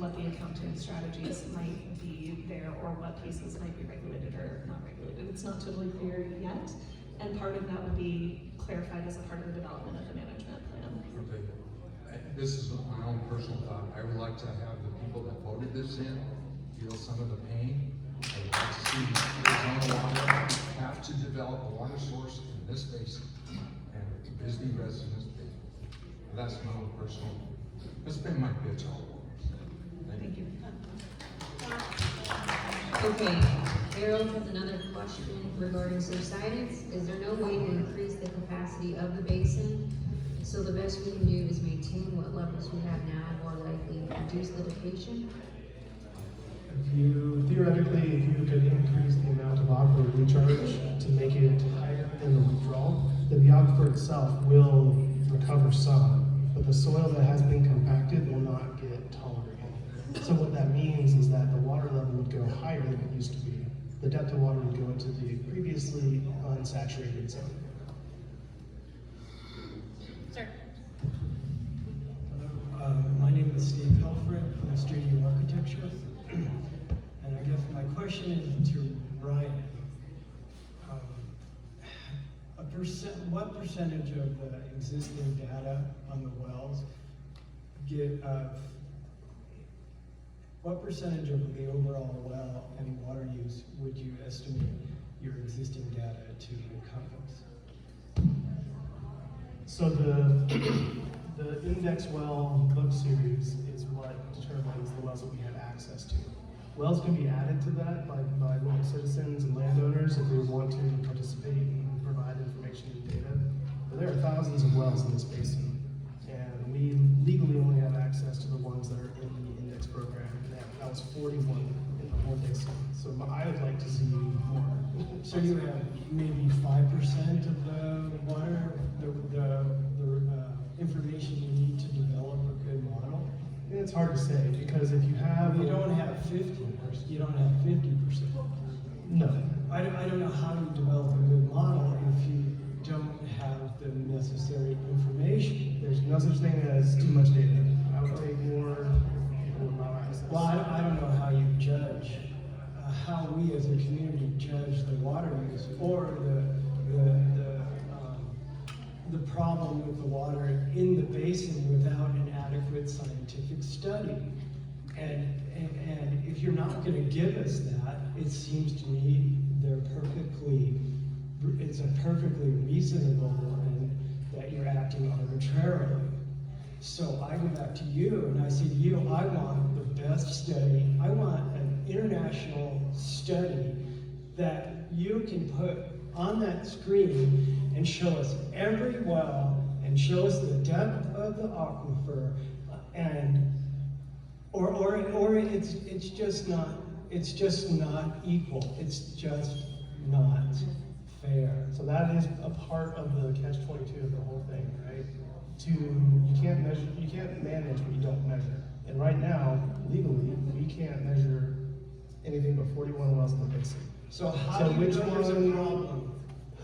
what the accounting strategies might be there or what pieces might be regulated or not regulated. It's not totally clear yet, and part of that would be clarified as a part of the development of the management plan. Okay. This is my own personal thought. I would like to have the people that voted this in feel some of the pain. I would like to see Arizona Water have to develop a water source in this basin and Bisbee residents pay. That's my own personal, that's been my pitch all along. Thank you. Okay, Harold has another question regarding subsidence. Is there no way to increase the capacity of the basin? So the best we can do is maintain what levels we have now, more likely reduce the depletion? Theoretically, if you could increase the amount of aquifer recharge to make it higher than the withdrawal, then the aquifer itself will recover some, but the soil that has been compacted will not get tolerated. So what that means is that the water level would go higher than it used to be. The depth of water would go into the previously unsaturated zone. Sir. My name is Steve Helfrich from Studio Architecture. And I guess my question is to Ryan. What percentage of the existing data on the wells what percentage of the overall well and water use would you estimate your existing data to encompass? So the index well book series is what determines the wells that we have access to. Wells can be added to that by local citizens and landowners if they want to participate and provide information and data. But there are thousands of wells in this basin, and we legally only have access to the ones that are in the index program. That was 41 in the whole basin. So I would like to see more. So you have maybe 5% of the water, the information you need to develop a good model? And it's hard to say because if you have You don't have 50%. You don't have 50%. No. I don't know how you develop a good model if you don't have the necessary information. There's no such thing as too much data. I would take more people with no access. Well, I don't know how you judge, how we as a community judge the water use or the problem with the water in the basin without an adequate scientific study. And if you're not going to give us that, it seems to me it's a perfectly reasonable one that you're acting arbitrarily. So I go back to you and I say to you, I want the best study. I want an international study that you can put on that screen and show us every well and show us the depth of the aquifer, and or it's just not equal. It's just not fair. So that is a part of the catch-22 of the whole thing, right? You can't manage what you don't measure. And right now, legally, we can't measure anything but 41 wells in the basin. So how do you know there's a problem?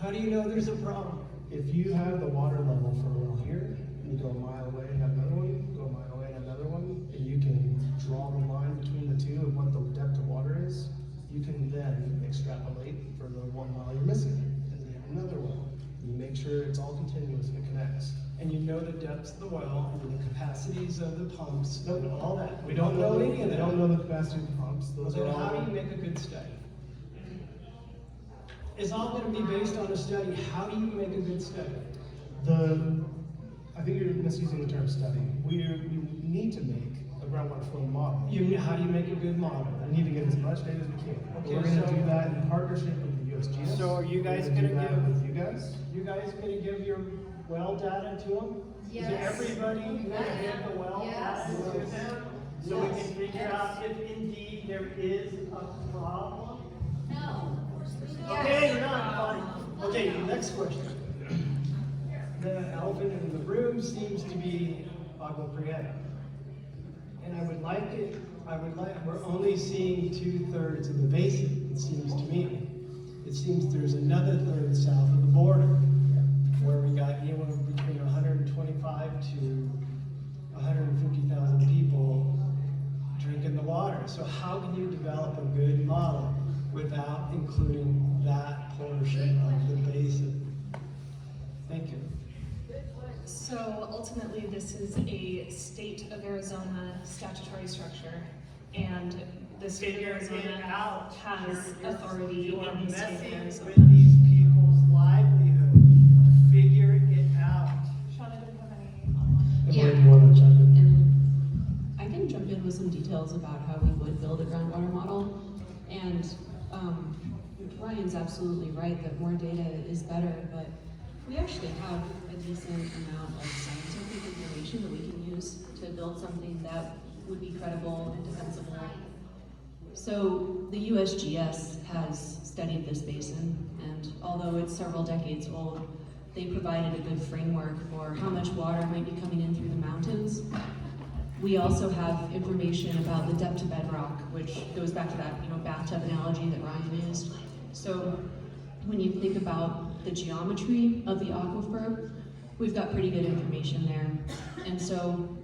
How do you know there's a problem? If you have the water level for a well here, you go a mile away and have another one, go a mile away and have another one, and you can draw the line between the two of what the depth of water is, you can then extrapolate for the 1 mile you're missing, and then you have another well. You make sure it's all continuous and it connects. And you know the depths of the well, and the capacities of the pumps, and all that. We don't know any of We that. don't know the capacity of the pumps. Well, Those then are all. how do you make a good study? It's all going to be based on a study. How do you make a good study? I think you're misusing the term study. We need to make a groundwater flow model. How do you make a good model? We need to get as much data as we can. Okay, We're going to so- do that in partnership with the USGS. So are you guys We're gonna gonna do that give- with you guys? You guys going to give your well data to them? Yes. Is everybody going to give the well Yes. data to them? So we can figure out if indeed there is a problem? No. Okay, you're not, fine. Okay, next question. The elephant in the room seems to be Agua Prieta. And we're only seeing 2/3 of the basin, it seems to me. It seems there's another third south of the border, where we got anywhere between 125 to 150,000 people drinking So how can you develop a good model without including that portion of the basin? Thank you. So ultimately, this is a state of Arizona statutory structure, and the state of Arizona has authority You are in the state of messing Arizona. with these people's livelihood. Figure it out. Shauna, do you have any online? And Yeah. where do you wanna chime in? And I can jump in with some details about how we would build a groundwater model. And Ryan's absolutely right that more data is better, but we actually have a decent amount of scientific information that we can use to build something that would be credible and defensible. So the USGS has studied this basin, and although it's several decades old, they provided a good framework for how much water might be coming in through the mountains. We also have information about the depth to bedrock, which goes back to that, bathtub analogy that Ryan used. So when you think about the geometry of the aquifer, we've got pretty good information there. And so